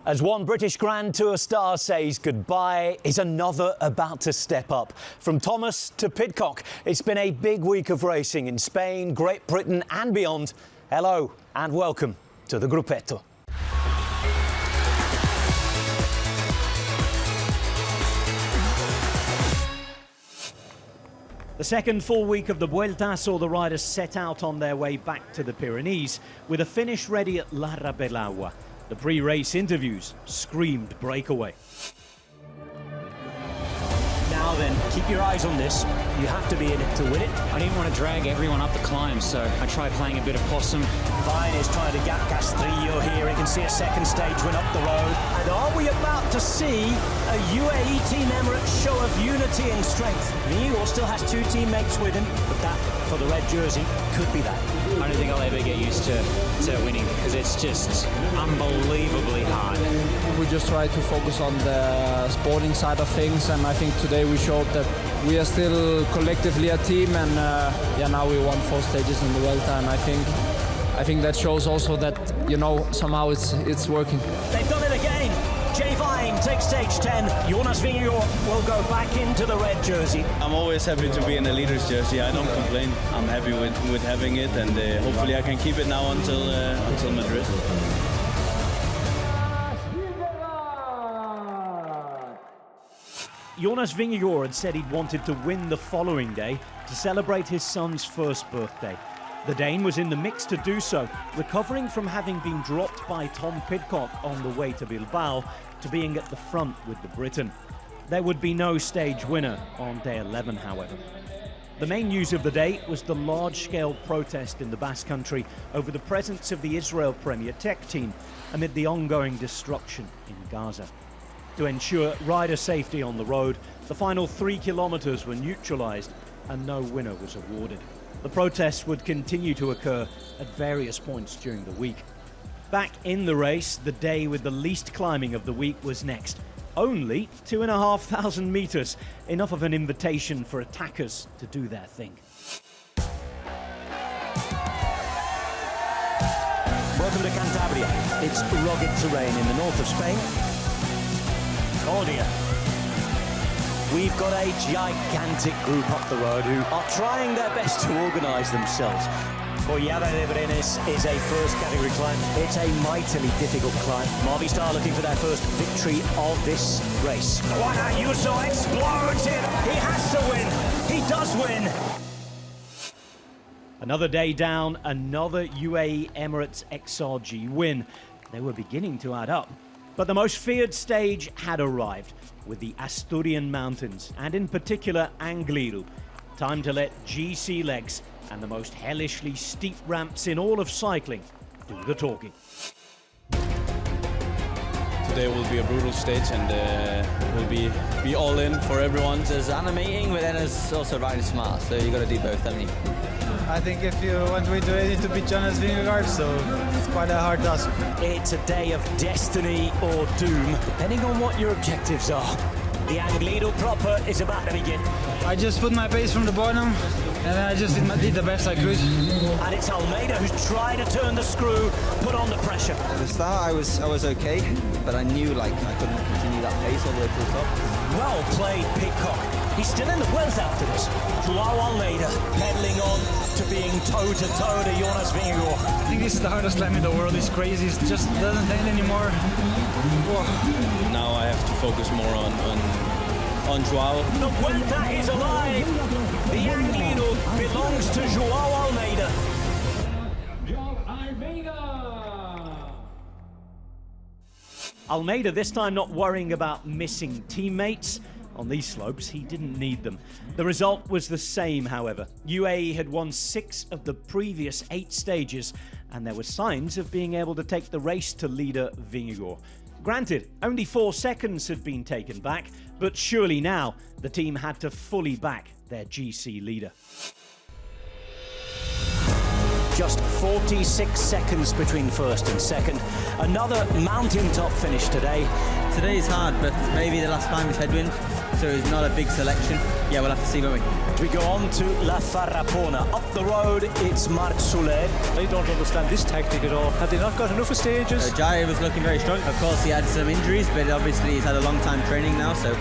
As one British Grand Tour star says goodbye, is another about to step up. From Thomas to Pidcock, it's been a big week of racing in Spain, Great Britain and beyond. Hello and welcome to the Gruppetto. The second full week of the Vuelta saw the riders set out on their way back to the Pyrenees with a finish ready at La Rabelagua. The pre-race interviews screamed breakaway. Now then, keep your eyes on this. You have to be in it to win it. I didn't want to drag everyone up the climb, so I tried playing a bit of possum. Fine is trying to gap Castrillo here. He can see a second stage win up the road. And are we about to see a UAE Team Emirates show of unity and strength? Vingegaard still has two teammates with him, but that, for the red jersey, could be that. I don't think I'll ever get used to winning, because it's just unbelievably hard. We just try to focus on the sporting side of things, and I think today we showed that we are still collectively a team, and now we won 4 stages in the Vuelta, and I think that shows also that, you know, somehow it's working. They've done it again. Jay Vine takes stage 10. Jonas Vingegaard will go back into the red jersey. I'm always happy to be in the leader's jersey. I don't complain. I'm happy with having it, and hopefully I can keep it now until Madrid. Jonas Vingegaard had said he'd wanted to win the following day to celebrate his son's first birthday. The Dane was in the mix to do so, recovering from having been dropped by Tom Pidcock on the way to Bilbao to being at the front with the Briton. There would be no stage winner on day 11, however. The main news of the day was the large-scale protest in the Basque Country over the presence of the Israel Premier Tech team amid the ongoing destruction in Gaza. To ensure rider safety on the road, the final 3 kilometres were neutralised and no winner was awarded. The protests would continue to occur at various points during the week. Back in the race, the day with the least climbing of the week was next. Only 2,500 metres, enough of an invitation for attackers to do their thing. Welcome to Cantabria. It's rugged terrain in the north of Spain. Oh dear. We've got a gigantic group up the road who are trying their best to organise themselves. Collada de Brenes is a first category climb. It's a mightily difficult climb. Movistar looking for their first victory of this race. Juan Ayuso explodes it. He has to win. He does win. Another day down, another UAE Emirates-XRG win. They were beginning to add up. But the most feared stage had arrived, with the Asturian Mountains, and in particular Angliru. Time to let GC legs and the most hellishly steep ramps in all of cycling do the talking. Today will be a brutal stage, and will be all in for everyone. It's animating, but then it's also riding smart, so you got to do both, haven't you? I think if you want to win, you need to beat Jonas Vingegaard, so it's quite a hard task. It's a day of destiny or doom, depending on what your objectives are. The Angliru proper is about to begin. I just put my pace from the bottom, and I just did the best I could. And it's Almeida who's trying to turn the screw, put on the pressure. At the start, I was okay, but I knew I couldn't continue that pace all the way to the top. Well played, Pidcock. He's still in the Vuelta after this. Joao Almeida pedaling on to being toe-to-toe to Jonas Vingegaard. I think this is the hardest climb in the world. It's crazy. It just doesn't end anymore. Whoa. Now I have to focus more on Joao. The Vuelta is alive. The Angliru belongs to Joao Almeida. Almeida this time not worrying about missing teammates. On these slopes, he didn't need them. The result was the same, however. UAE had won 6 of the previous 8 stages, and there were signs of being able to take the race to leader Vingegaard. Granted, only 4 seconds had been taken back, but surely now the team had to fully back their GC leader. Just 46 seconds between first and second. Another mountaintop finish today. Today is hard, but maybe the last climb is headwind, so it's not a big selection. Yeah, we'll have to see, won't we? We go on to La Farrapona. Up the road, it's Marc Soler. I don't understand this tactic at all. Have they not got enough of stages? Jai was looking very strong. Of course, he had some injuries, but obviously he's had a long time training now, so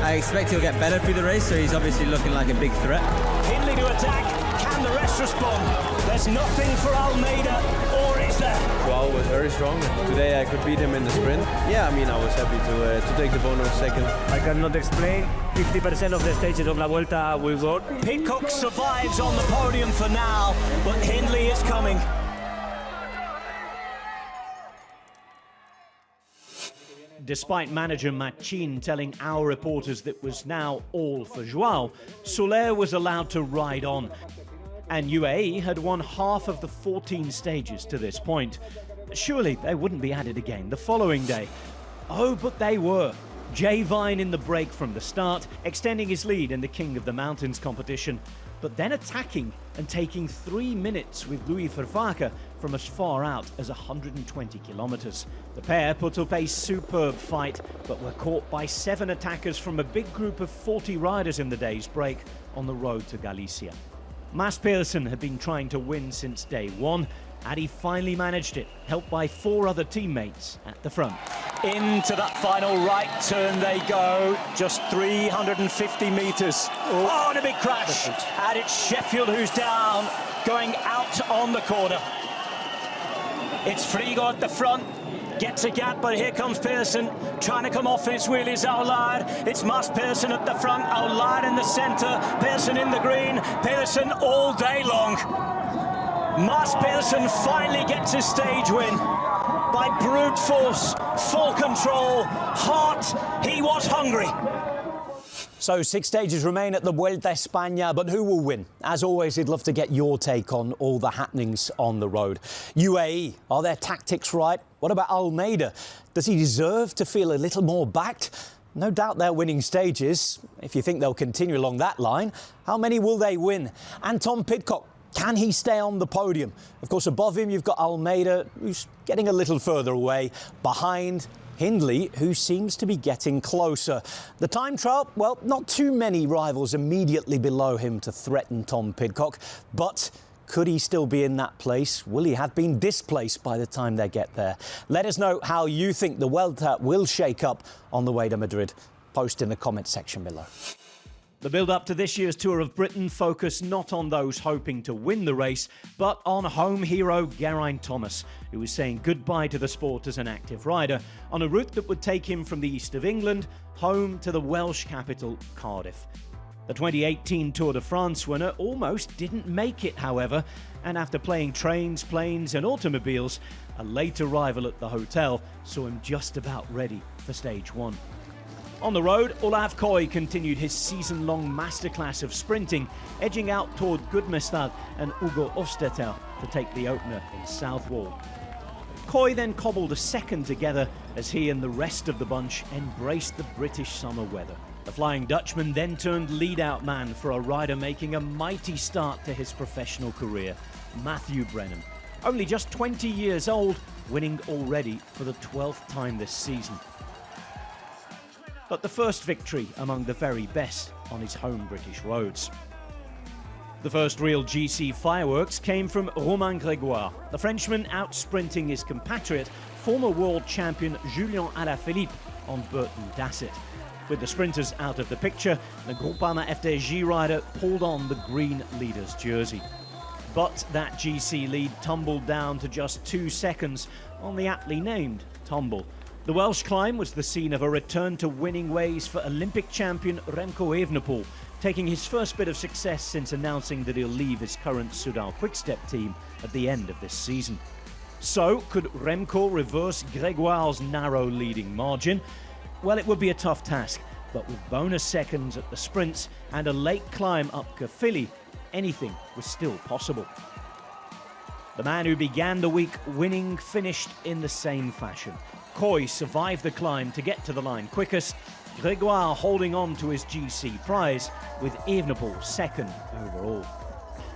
I expect he'll get better through the race, so he's obviously looking like a big threat. Hindley to attack. Can the rest respond? There's nothing for Almeida, or is there? Joao was very strong. Today I could beat him in the sprint. Yeah, I mean, I was happy to take the bonus second. I cannot explain. 50% of the stages of La Vuelta we got. Pidcock survives on the podium for now, but Hindley is coming. Despite manager Machin telling our reporters that it was now all for Joao, Soler was allowed to ride on. And UAE had won half of the 14 stages to this point. Surely they wouldn't be at it again the following day. Oh, but they were. Jay Vine in the break from the start, extending his lead in the King of the Mountains competition, but then attacking and taking 3 minutes with Louis Vervaeke from as far out as 120 kilometers. The pair put up a superb fight, but were caught by 7 attackers from a big group of 40 riders in the day's break on the road to Galicia. Mads Pedersen had been trying to win since day one, and he finally managed it, helped by 4 other teammates at the front. Into that final right turn they go, just 350 metres. Oh, and a big crash. And it's Sheffield who's down, going out on the corner. It's Frigo at the front, gets a gap, but here comes Pedersen, trying to come off his wheelies. Allard. It's Mads Pedersen at the front, Allard in the centre, Pedersen in the green, Pedersen all day long. Mads Pedersen finally gets his stage win by brute force, full control, heart. He was hungry. So 6 stages remain at the Vuelta A Espana, but who will win? As always, we'd love to get your take on all the happenings on the road. UAE, are their tactics right? What about Almeida? Does he deserve to feel a little more backed? No doubt they're winning stages. If you think they'll continue along that line, how many will they win? And Tom Pidcock, can he stay on the podium? Of course, above him, you've got Almeida, who's getting a little further away. Behind, Hindley, who seems to be getting closer. The time trial, well, not too many rivals immediately below him to threaten Tom Pidcock, but could he still be in that place? Will he have been displaced by the time they get there? Let us know how you think the Vuelta will shake up on the way to Madrid. Post in the comment section below. The build-up to this year's Tour of Britain focused not on those hoping to win the race, but on home hero Geraint Thomas, who was saying goodbye to the sport as an active rider on a route that would take him from the east of England home to the Welsh capital, Cardiff. The 2018 Tour de France winner almost didn't make it, however, and after playing trains, planes and automobiles, a late arrival at the hotel saw him just about ready for stage 1. On the road, Olav Koy continued his season-long masterclass of sprinting, edging out toward Gudmestad and Ugo Ofstetter to take the opener in Southwall. Koy then cobbled a second together as he and the rest of the bunch embraced the British summer weather. The Flying Dutchman then turned lead-out man for a rider making a mighty start to his professional career, Matthew Brennan. Only just 20 years old, winning already for the 12th time this season. But the first victory among the very best on his home British roads. The first real GC fireworks came from Romain Grégoire, the Frenchman out-sprinting his compatriot, former world champion Julien Alaphilippe on Burton Dasset. With the sprinters out of the picture, the Groupama FDJ rider pulled on the green leader's jersey. But that GC lead tumbled down to just 2 seconds on the aptly named tumble. The Welsh climb was the scene of a return to winning ways for Olympic champion Remco Evenepoel, taking his first bit of success since announcing that he'll leave his current Soudal-QuickStep team at the end of this season. So, could Remco reverse Grégoire's narrow leading margin? Well, it would be a tough task, but with bonus seconds at the sprints and a late climb up Caerphilly, anything was still possible. The man who began the week winning finished in the same fashion. Koy survived the climb to get to the line quickest, Grégoire holding on to his GC prize, with Evenepoel second overall.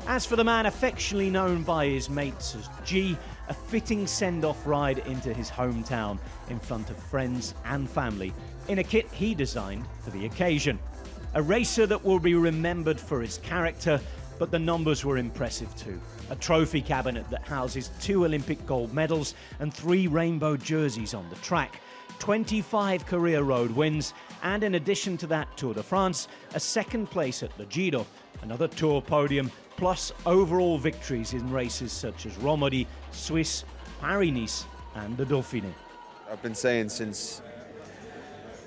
As for the man affectionately known by his mates as G, a fitting send-off ride into his hometown in front of friends and family in a kit he designed for the occasion. A racer that will be remembered for his character, but the numbers were impressive too. A trophy cabinet that houses 2 Olympic gold medals and 3 rainbow jerseys on the track, 25 career road wins, and in addition to that Tour de France, a second place at the Giro, another Tour podium, plus overall victories in races such as Romandie, Swiss, Paris-Nice and the Dauphiné. I've been saying since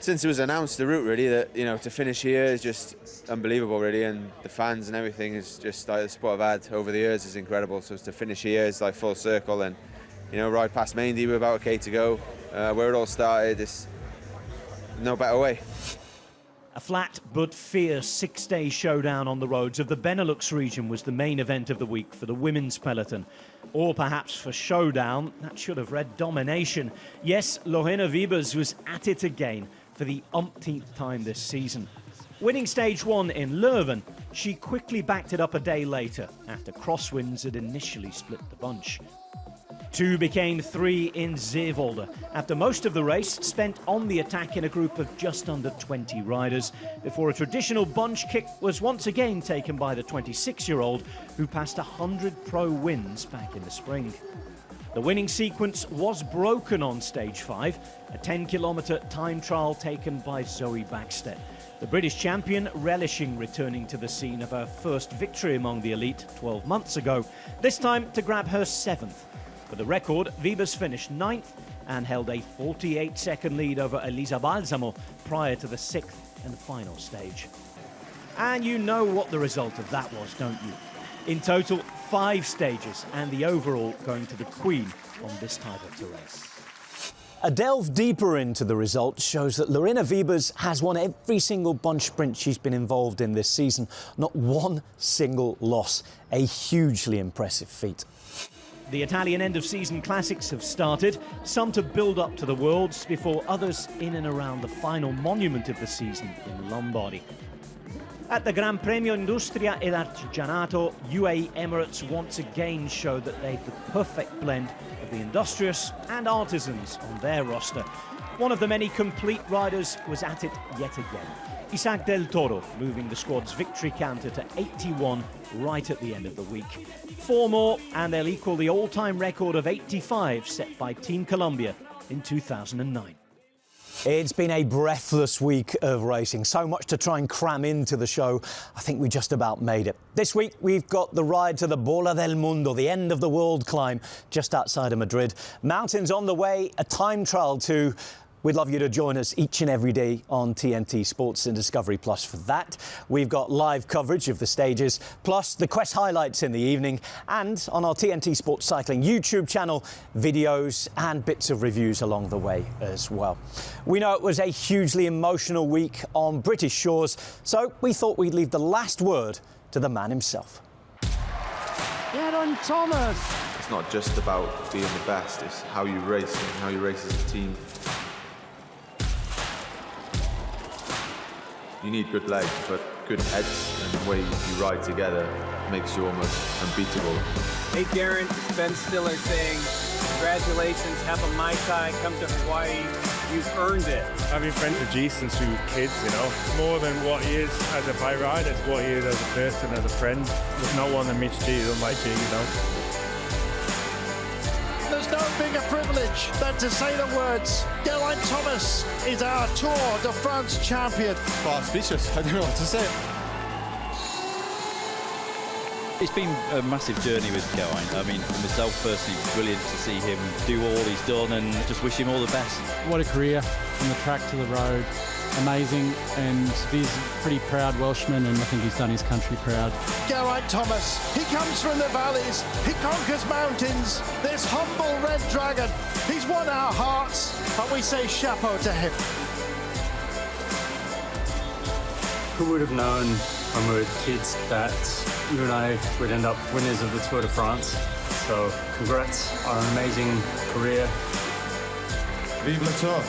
it was announced, the route really, that, you know, to finish here is just unbelievable really, and the fans and everything is just like the support I've had over the years is incredible. So to finish here is like full circle, and you know, right past Maindy with about a K to go, where it all started, is no better way. A flat but fierce 6-day showdown on the roads of the Benelux region was the main event of the week for the women's peloton. Or perhaps for showdown, that should have read domination. Yes, Lorena Wiebes was at it again for the umpteenth time this season. Winning stage 1 in Leuven, she quickly backed it up a day later after crosswinds had initially split the bunch. 2 became 3 in Zeewolde, after most of the race spent on the attack in a group of just under 20 riders, before a traditional bunch kick was once again taken by the 26-year-old, who passed 100 pro wins back in the spring. The winning sequence was broken on stage 5, a 10-kilometre time trial taken by Zoe Backstedt. The British champion relishing returning to the scene of her first victory among the elite 12 months ago, this time to grab her 7th. For the record, Wiebes finished 9th and held a 48-second lead over Elisa Balsamo prior to the 6th and final stage. And you know what the result of that was, don't you? In total, 5 stages, and the overall going to the Queen on this type of terrain. A delve deeper into the results shows that Lorena Wiebes has won every single bunch sprint she's been involved in this season. Not one single loss. A hugely impressive feat. The Italian end-of-season classics have started, some to build up to the Worlds, before others in and around the final monument of the season in Lombardy. At the Gran Premio Industria ed Artigianato, UAE Emirates once again showed that they've the perfect blend of the industrious and artisans on their roster. One of the many complete riders was at it yet again. Isaac del Toro moving the squad's victory counter to 81 right at the end of the week. 4 more and they'll equal the all-time record of 85 set by Team Colombia in 2009. It's been a breathless week of racing. So much to try and cram into the show. I think we just about made it. This week, we've got the ride to the Bola del Mundo, the end of the world climb, just outside of Madrid. Mountains on the way, a time trial too. We'd love you to join us each and every day on TNT Sports and Discovery Plus for that. We've got live coverage of the stages, plus the Quest highlights in the evening, and on our TNT Sports Cycling YouTube channel, videos and bits of reviews along the way as well. We know it was a hugely emotional week on British shores, so we thought we'd leave the last word to the man himself. Geraint Thomas! It's not just about being the best, it's how you race and how you race as a team. You need good legs, but good heads and the way you ride together makes you almost unbeatable. Hey Geraint, it's Ben Stiller saying, congratulations, have a Mai Tai, come to Hawaii, you've earned it. I've been friends with G since we were kids, you know. More than what he is as a bike rider, it's what he is as a person, as a friend. There's no one that meets G unlike G, you know. There's no bigger privilege than to say the words, Geraint Thomas is our Tour de France champion. Well, I'm speechless. I don't know what to say. It's been a massive journey with Geraint. I mean, for myself personally, brilliant to see him do all he's done and just wish him all the best. What a career from the track to the road. Amazing, and he's a pretty proud Welshman, and I think he's done his country proud. Geraint Thomas, he comes from the valleys, he conquers mountains, this humble red dragon. He's won our hearts, and we say chapeau to him. Who would have known when we were kids that you and I would end up winners of the Tour de France? So congrats on an amazing career. Vive le Tour!